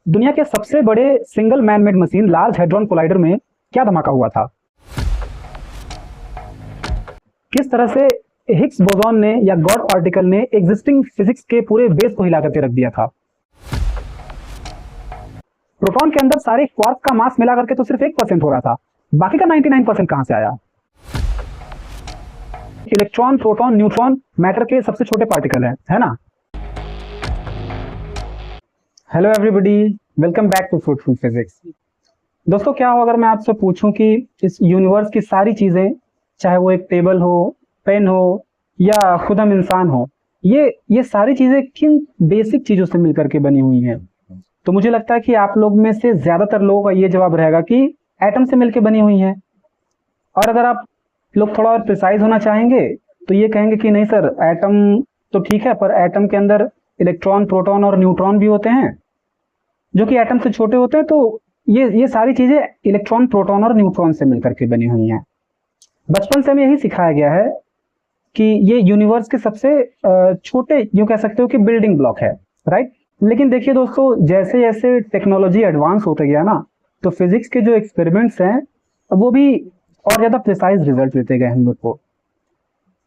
दुनिया के सबसे बड़े single man made machine large hadron collider में क्या धमाका हुआ था? किस तरह से हिग्स बोसॉन ने या गॉड पार्टिकल ने एग्जिस्टिंग फिजिक्स के पूरे बेस को हिला करके रख दिया था? प्रोटॉन के अंदर सारे क्वार्क का मास मिला करके तो सिर्फ 1% हो रहा था, बाकी का 99% कहां से आया? इलेक्ट्रॉन, प्रोटॉन, न्यूट्रॉन मैटर के सबसे छोटे पार्टिकल है ना? Hello everybody, welcome back to fruitful physics. दोस्तों, क्या हो अगर मैं आपसे पूछूं कि इस यूनिवर्स की सारी चीजें, चाहे वो एक टेबल हो, पेन हो या खुद हम इंसान हो, ये सारी चीजें किन बेसिक चीजों से मिलकर के बनी हुई हैं? तो मुझे लगता है कि आप लोग में से ज्यादातर लोगों का ये जवाब रहेगा कि एटम से मिलकर बनी हुई हैं। और अगर आप लोग थोड़ा और प्रिसाइज होना चाहेंगे तो ये कहेंगे कि नहीं सर, एटम तो ठीक है, पर एटम के अंदर इलेक्ट्रॉन, प्रोटॉन और न्यूट्रॉन भी होते हैं जो कि एटम से छोटे होते हैं। तो ये सारी चीजें इलेक्ट्रॉन, प्रोटॉन और न्यूट्रॉन से मिलकर के बनी हुई हैं। बचपन से हमें यही सिखाया गया है कि ये यूनिवर्स के सबसे छोटे, यूं कह सकते हो कि बिल्डिंग ब्लॉक है, राइट? लेकिन देखिए दोस्तों, जैसे जैसे टेक्नोलॉजी एडवांस होते गया ना, तो फिजिक्स के जो एक्सपेरिमेंट्स हैं वो भी और ज्यादा प्रिसाइज रिजल्ट देते गए हम लोग को।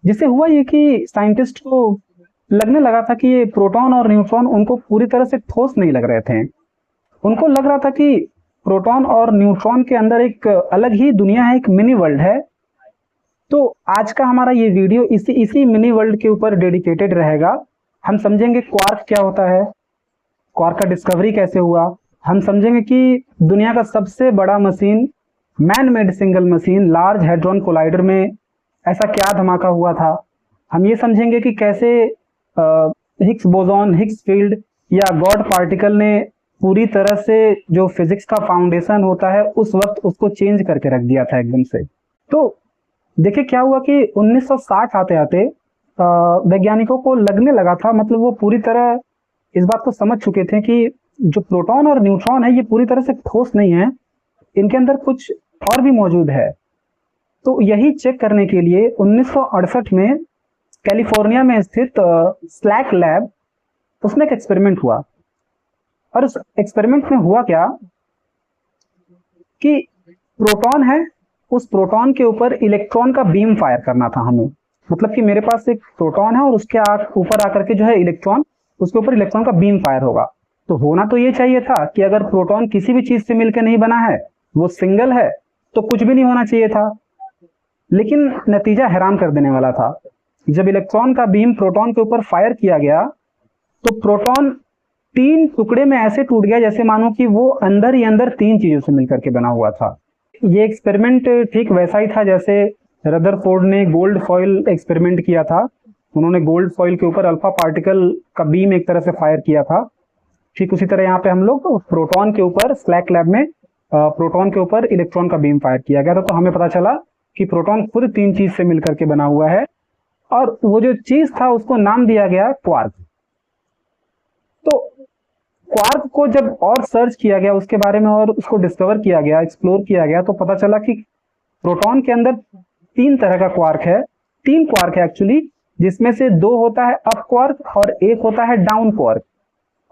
जिससे हुआ ये कि साइंटिस्ट को लगने लगा था कि ये प्रोटॉन और न्यूट्रॉन उनको पूरी तरह से ठोस नहीं लग रहे थे। उनको लग रहा था कि प्रोटॉन और न्यूट्रॉन के अंदर एक अलग ही दुनिया है, एक मिनी वर्ल्ड है। तो आज का हमारा ये वीडियो इसी मिनी वर्ल्ड के ऊपर डेडिकेटेड रहेगा। हम समझेंगे क्वार्क क्या होता है, क्वार्क का डिस्कवरी कैसे हुआ, हम समझेंगे कि दुनिया का सबसे बड़ा machine, man made single machine large hadron collider में ऐसा क्या धमाका हुआ था। हम ये समझेंगे कि कैसे हिग्स बोसॉन, हिग्स फील्ड या गॉड पार्टिकल ने पूरी तरह से जो फिजिक्स का फाउंडेशन होता है उस वक्त उसको चेंज करके रख दिया था एकदम से। तो देखिए क्या हुआ कि 1960 आते आते वैज्ञानिकों को लगने लगा था, मतलब वो पूरी तरह इस बात को समझ चुके थे कि जो प्रोटॉन और न्यूट्रॉन है ये पूरी तरह से ठोस नहीं है, इनके अंदर कुछ और भी मौजूद है। तो यही चेक करने के लिए 1968 में कैलिफोर्निया में स्थित स्लैक लैब, उसमें एक एक्सपेरिमेंट हुआ। और उस एक्सपेरिमेंट में हुआ क्या कि प्रोटॉन है, उस प्रोटॉन के ऊपर इलेक्ट्रॉन का बीम फायर करना था हमें। मतलब कि मेरे पास एक प्रोटॉन है और उसके ऊपर आकर के जो है इलेक्ट्रॉन, उसके ऊपर इलेक्ट्रॉन का बीम फायर होगा। तो होना तो ये चाहिए था कि अगर प्रोटॉन किसी भी चीज से मिलकर नहीं बना है, वो सिंगल है, तो कुछ भी नहीं होना चाहिए था। लेकिन नतीजा हैरान कर देने वाला था। जब इलेक्ट्रॉन का बीम प्रोटॉन के ऊपर फायर किया गया तो प्रोटॉन 3 टुकड़े में ऐसे टूट गया जैसे मानो कि वो अंदर ही अंदर 3 चीजों से मिलकर के बना हुआ था। ये एक्सपेरिमेंट ठीक वैसा ही था जैसे रदरफोर्ड ने गोल्ड फॉइल एक्सपेरिमेंट किया था। उन्होंने गोल्ड फॉइल के ऊपर अल्फा पार्टिकल का बीम एक तरह से फायर किया था। ठीक उसी तरह यहाँ पे हम लोग प्रोटॉन के ऊपर, स्लैक लैब में प्रोटॉन के ऊपर इलेक्ट्रॉन का बीम फायर किया गया था। तो हमें पता चला कि प्रोटॉन खुद 3 चीज से मिलकर के बना हुआ है, और वो जो चीज था उसको नाम दिया गया क्वार्क। तो क्वार्क को जब और सर्च किया गया उसके बारे में और उसको डिस्कवर किया गया, एक्सप्लोर किया गया, तो पता चला कि प्रोटॉन के अंदर 3 तरह का क्वार्क है। 3 क्वार्क है एक्चुअली, जिसमें से 2 होता है अप क्वार्क और 1 होता है डाउन क्वार्क।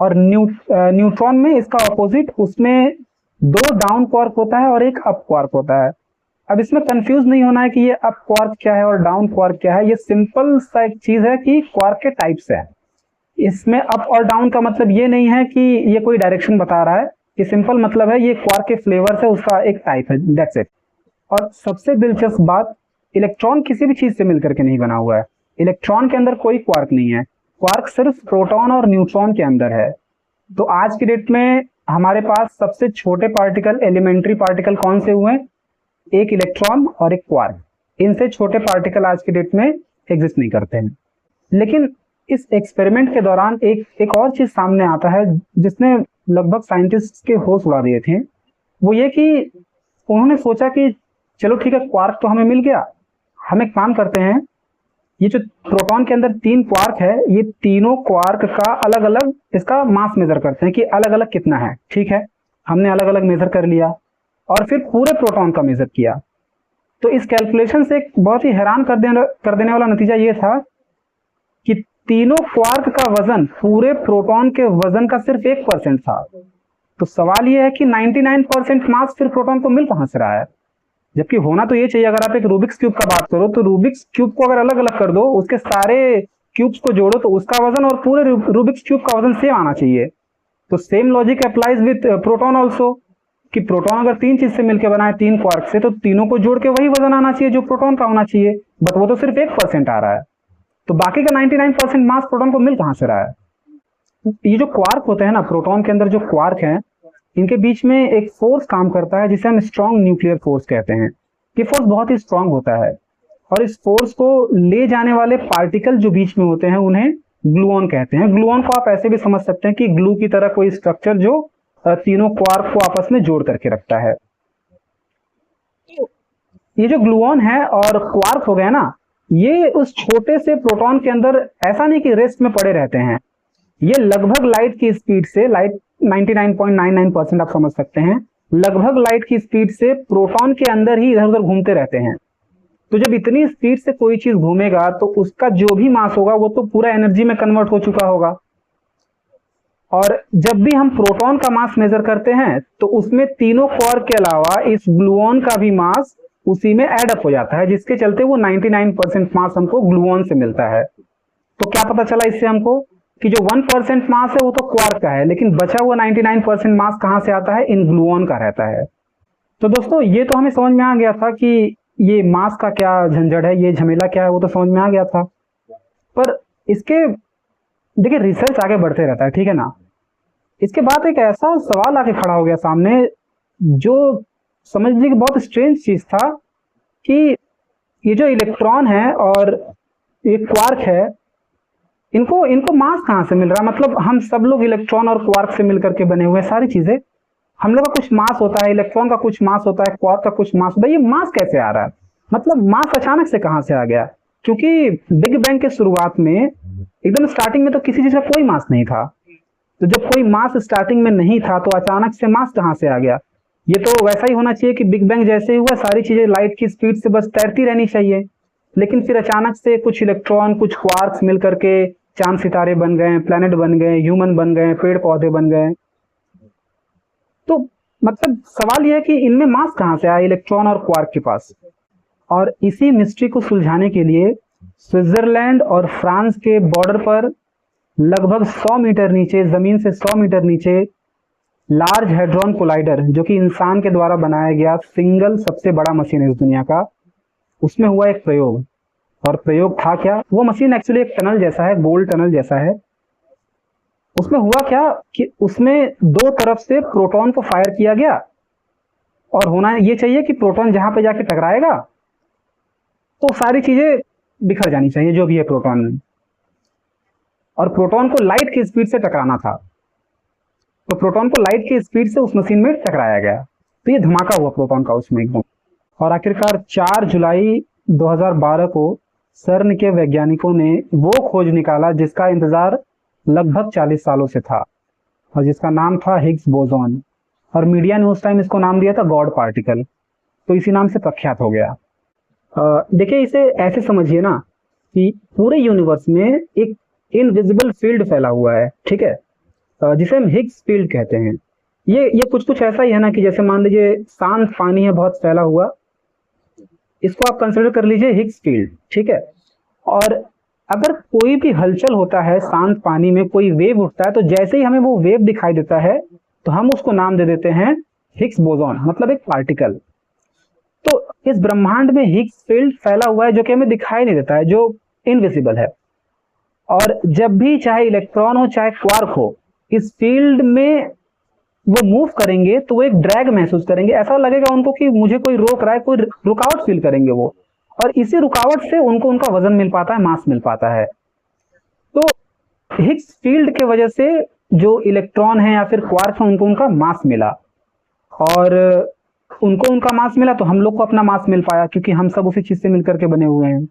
और न्यूट्रॉन में इसका ऑपोजिट, उसमें 2 डाउन क्वार्क होता है और 1 अप क्वार्क होता है। अब इसमें कंफ्यूज नहीं होना है कि ये अप क्वार्क क्या है और डाउन क्वार्क क्या है। ये सिंपल सा एक चीज है कि क्वार्क के टाइप्स है। इसमें अप और डाउन का मतलब ये नहीं है कि ये कोई डायरेक्शन बता रहा है, ये सिंपल मतलब है ये क्वार्क के फ्लेवर्स है, उसका एक टाइप है, दैट्स इट। और सबसे दिलचस्प बात, इलेक्ट्रॉन किसी भी चीज से मिलकर के नहीं बना हुआ है। इलेक्ट्रॉन के अंदर कोई क्वार्क नहीं है, क्वार्क सिर्फ प्रोटॉन और न्यूट्रॉन के अंदर है। तो आज की डेट में हमारे पास सबसे छोटे पार्टिकल, एलिमेंट्री पार्टिकल कौन से हुए? एक इलेक्ट्रॉन और एक क्वार्क। इनसे छोटे पार्टिकल आज की डेट में एग्जिस्ट नहीं करते हैं। लेकिन इस एक्सपेरिमेंट के दौरान एक और चीज सामने आता है जिसने लगभग साइंटिस्ट के होश उड़ा दिए थे। वो ये कि उन्होंने सोचा कि चलो ठीक है, क्वार्क तो हमें मिल गया, हम एक काम करते हैं, ये जो प्रोटॉन के अंदर 3 क्वार्क है, ये तीनों क्वार्क का अलग अलग इसका मास मेजर करते हैं कि अलग अलग कितना है। ठीक है, हमने अलग अलग मेजर कर लिया और फिर पूरे प्रोटॉन का मेजर किया। तो इस कैलकुलेशन से एक बहुत ही हैरान कर देने वाला नतीजा ये था कि तीनों क्वार्क का वजन पूरे प्रोटॉन के वजन का सिर्फ 1% था। तो सवाल ये है कि 99% मास फिर प्रोटॉन को मिल कहां से रहा है, जबकि होना तो ये चाहिए। अगर आप एक रूबिक्स क्यूब का बात करो तो रूबिक्स क्यूब को अगर अलग अलग कर दो, उसके सारे क्यूब्स को जोड़ो तो उसका वजन और पूरे रूबिक्स क्यूब का वजन सेम आना चाहिए। तो same logic applies with proton also, कि प्रोटॉन अगर 3 चीज से मिलकर बना है, 3 क्वार्क से, तो तीनों को जोड़ के वही वजन आना चाहिए जो प्रोटॉन का होना चाहिए, बट वो तो सिर्फ 1% आ रहा है। तो बाकी का 99% मास प्रोटॉन को मिल कहां से रहा है? ये जो क्वार्क होते हैं ना, प्रोटॉन के अंदर जो क्वार्क हैं, इनके बीच में एक फोर्स काम करता है जिसे हम स्ट्रॉन्ग न्यूक्लियर फोर्स कहते हैं। ये फोर्स बहुत ही स्ट्रांग होता है और इस फोर्स को ले जाने वाले पार्टिकल जो बीच में होते हैं उन्हें ग्लूऑन कहते हैं। ग्लूऑन को आप ऐसे भी समझ सकते हैं कि ग्लू की तरह कोई स्ट्रक्चर जो तीनों क्वार्क को आपस में जोड़ करके रखता है। ये जो ग्लूऑन है और क्वार्क हो गया ना, ये उस छोटे से प्रोटॉन के अंदर ऐसा नहीं कि रेस्ट में पड़े रहते हैं, ये लगभग लाइट की स्पीड से, लाइट 99.99% आप समझ सकते हैं, लगभग लाइट की स्पीड से प्रोटॉन के अंदर ही इधर उधर घूमते रहते हैं। तो जब इतनी स्पीड से कोई चीज घूमेगा तो उसका जो भी मास होगा वो तो पूरा एनर्जी में कन्वर्ट हो चुका होगा। और जब भी हम प्रोटॉन का मास मेजर करते हैं तो उसमें तीनों क्वार्क के अलावा इस ग्लूऑन का भी मास उसी में ऐड अप हो जाता है, जिसके चलते वो 99% मास हमको ग्लूऑन से मिलता है। तो क्या पता चला इससे हमको कि जो 1% मास है वो तो क्वार्क का है, लेकिन बचा हुआ 99% मास कहां से आता है? इन ग्लूऑन का रहता है। तो दोस्तों ये तो हमें समझ में आ गया था कि ये मास का क्या झंझट है, ये झमेला क्या है, वो तो समझ में आ गया था। पर इसके देखिए रिसर्च आगे बढ़ते रहता है, ठीक है ना। इसके बाद एक ऐसा सवाल आके खड़ा हो गया सामने जो समझ लीजिए कि बहुत स्ट्रेंज चीज था कि ये जो इलेक्ट्रॉन है और ये क्वार्क है, इनको मास कहां से मिल रहा है? मतलब हम सब लोग इलेक्ट्रॉन और क्वार्क से मिलकर के बने हुए सारी चीजें, हम लोग का कुछ मास होता है, इलेक्ट्रॉन का कुछ मास होता है, क्वार्क का कुछ मास होता है, ये मास कैसे आ रहा है? मतलब मास अचानक से कहां से आ गया? क्योंकि बिग बैंग के शुरुआत में एकदम स्टार्टिंग में तो किसी चीज का कोई मास नहीं था। तो जब कोई मास स्टार्टिंग में नहीं था तो अचानक से मास कहां से आ गया? ये तो वैसा ही होना चाहिए कि बिग बैंग जैसे ही हुआ सारी चीजें लाइट की स्पीड से बस तैरती रहनी चाहिए, लेकिन फिर अचानक से कुछ इलेक्ट्रॉन कुछ क्वार्क्स मिलकर के चांद सितारे बन गए, प्लैनेट बन गए, ह्यूमन बन गए, पेड़ पौधे बन गए। तो मतलब सवाल यह है कि इनमें मास कहां से आया इलेक्ट्रॉन और क्वार्क के पास? और इसी मिस्ट्री को सुलझाने के लिए स्विट्जरलैंड और फ्रांस के बॉर्डर पर लगभग 100 मीटर नीचे, जमीन से 100 मीटर नीचे, लार्ज हैड्रॉन कोलाइडर, जो कि इंसान के द्वारा बनाया गया सिंगल सबसे बड़ा मशीन है इस दुनिया का, उसमें हुआ एक प्रयोग। और प्रयोग था क्या? वो मशीन एक्चुअली एक टनल जैसा है, गोल टनल जैसा है। उसमें हुआ क्या कि उसमें दो तरफ से प्रोटॉन को फायर किया गया, और होना ये चाहिए कि प्रोटॉन जहां पे जाके टकराएगा तो सारी चीजें बिखर जानी चाहिए जो भी है प्रोटॉन में, और प्रोटॉन को लाइट की स्पीड से टकराना था। तो प्रोटॉन को लाइट की स्पीड से उस मशीन में टकराया गया, तो ये धमाका हुआ प्रोटॉन का उसमें एकदम। और आखिरकार 4 जुलाई 2012 को सर्न के वैज्ञानिकों ने वो खोज निकाला जिसका इंतजार लगभग 40 सालों से था, और जिसका नाम था हिग्स बोसॉन। और मीडिया ने उस टाइम इसको नाम दिया था गॉड पार्टिकल, तो इसी नाम से प्रख्यात हो गया। देखिए इसे ऐसे समझिए ना कि पूरे यूनिवर्स में एक इनविजिबल फील्ड फैला हुआ है, ठीक है, जिसे हम हिग्स फील्ड कहते हैं। ये कुछ ऐसा ही है ना कि जैसे मान लीजिए शांत पानी है बहुत फैला हुआ, इसको आप कंसिडर कर लीजिए हिग्स फील्ड, ठीक है। और अगर कोई भी हलचल होता है शांत पानी में, कोई वेव उठता है, तो जैसे ही हमें वो वेव दिखाई देता है तो हम उसको नाम दे देते हैं हिग्स बोसॉन, मतलब एक पार्टिकल। तो इस ब्रह्मांड में हिग्स फील्ड फैला हुआ है जो कि हमें दिखाई नहीं देता है, जो इनविजिबल है। और जब भी चाहे इलेक्ट्रॉन हो चाहे क्वार्क हो, इस फील्ड में वो मूव करेंगे तो वो एक ड्रैग महसूस करेंगे, ऐसा लगेगा उनको कि मुझे कोई रोक रहा है, कोई रुकावट फील करेंगे वो, और इसी रुकावट से उनको उनका वजन मिल पाता है, मास मिल पाता है। तो हिग्स फील्ड के वजह से जो इलेक्ट्रॉन है या फिर क्वार्क है उनको उनका मास मिला, और उनको उनका मास मिला तो हम लोग को अपना मास मिल पाया, क्योंकि हम सब उसी चीज से मिलकर के बने हुए हैं।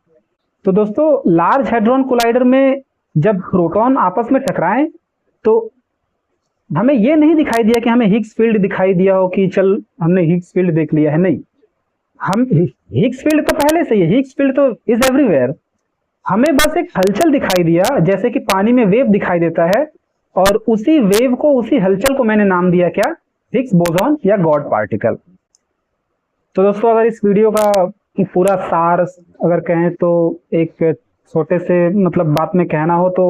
तो दोस्तों लार्ज हैड्रॉन कोलाइडर में जब प्रोटॉन आपस में टकराएं तो हमें ये नहीं दिखाई दिया कि हमें हिग्स फील्ड दिखाई दिया हो कि चल हमने हिग्स फील्ड देख लिया है, नहीं। हम हिग्स फील्ड तो पहले से ही, हिग्स फील्ड तो इज एवरीवेयर। हमें बस एक हलचल दिखाई दिया, जैसे कि पानी में वेव दिखाई देता है, और उसी वेव को, उसी हलचल को मैंने नाम दिया क्या, हिग्स बोसॉन या गॉड पार्टिकल। तो दोस्तों अगर इस वीडियो का पूरा सार अगर कहें तो एक छोटे से मतलब बात में कहना हो तो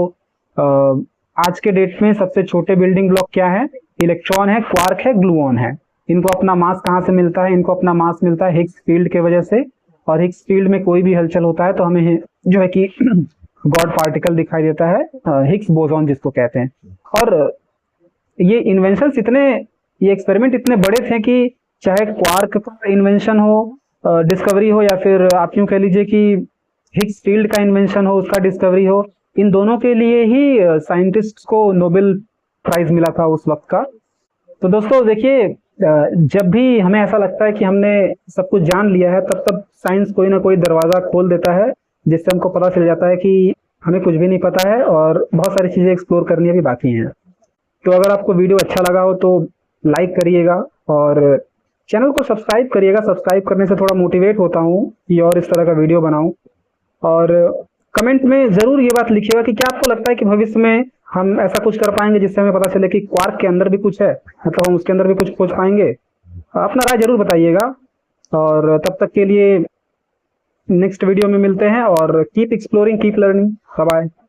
आज के डेट में सबसे छोटे बिल्डिंग ब्लॉक क्या है, इलेक्ट्रॉन है, क्वार्क है, ग्लूऑन है। इनको अपना मास कहाँ से मिलता है, इनको अपना मास मिलता है हिग्स फील्ड के वजह से, और हिग्स फील्ड में कोई भी हलचल होता है तो हमें जो है कि गॉड पार्टिकल दिखाई देता है, हिग्स बोसॉन जिसको कहते हैं। और ये इन्वेंशंस इतने, ये एक्सपेरिमेंट इतने बड़े थे कि चाहे क्वार्क का इन्वेंशन हो, डिस्कवरी हो, या फिर आप यूं कह लीजिए कि हिग्स फील्ड का इन्वेंशन हो, उसका डिस्कवरी हो, इन दोनों के लिए ही साइंटिस्ट को नोबेल प्राइज मिला था उस वक्त का। तो दोस्तों देखिए, जब भी हमें ऐसा लगता है कि हमने सब कुछ जान लिया है, तब तब साइंस कोई ना कोई दरवाजा खोल देता है जिससे हमको पता चल जाता है कि हमें कुछ भी नहीं पता है और बहुत सारी चीजें एक्सप्लोर करनी अभी बाकी हैं। तो अगर आपको वीडियो अच्छा लगा हो तो लाइक करिएगा और चैनल को सब्सक्राइब करिएगा। सब्सक्राइब करने से थोड़ा मोटिवेट होता हूँ कि और इस तरह का वीडियो बनाऊं। और कमेंट में जरूर ये बात लिखिएगा कि क्या आपको लगता है कि भविष्य में हम ऐसा कुछ कर पाएंगे जिससे हमें पता चले कि क्वार्क के अंदर भी कुछ है, मतलब हम उसके अंदर भी कुछ खोज पाएंगे। अपना राय जरूर बताइएगा और तब तक के लिए नेक्स्ट वीडियो में मिलते हैं और keep exploring, keep learning. Bye bye.